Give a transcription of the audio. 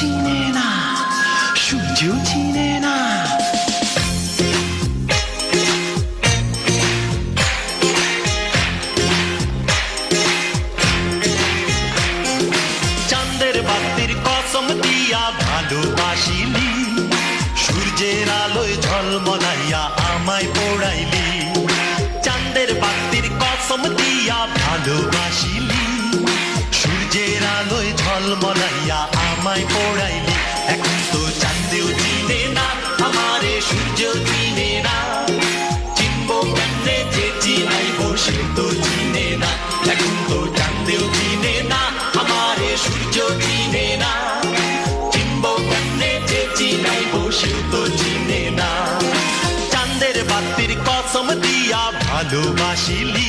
চিনে না, সূর্যও চিনে না। চাঁদের বাতির কসম দিয়া ভালোবাসিলি, সূর্যের আলোয় ঝলমলাইয়া আমায় পোড়াইলি। চাঁদের বাতির কসম দিয়া ভালোবাসিলি, সূর্যের আলোয় ঝলমলাইয়া আমায় পোড়াইলি। এখন তো চাঁদেও চিনে না আমারে, সূর্য চিনে না। চিনবো কেমনে যে চিনাইবো সে তো চিনে না। এখন তো চাঁদেও চিনে না আমারে, সূর্য চিনে না। চিনবো কেমনে যে চিনাইবো সে তো চিনে না। চাঁদের বাতির কসম দিয়া ভালোবাসিলি,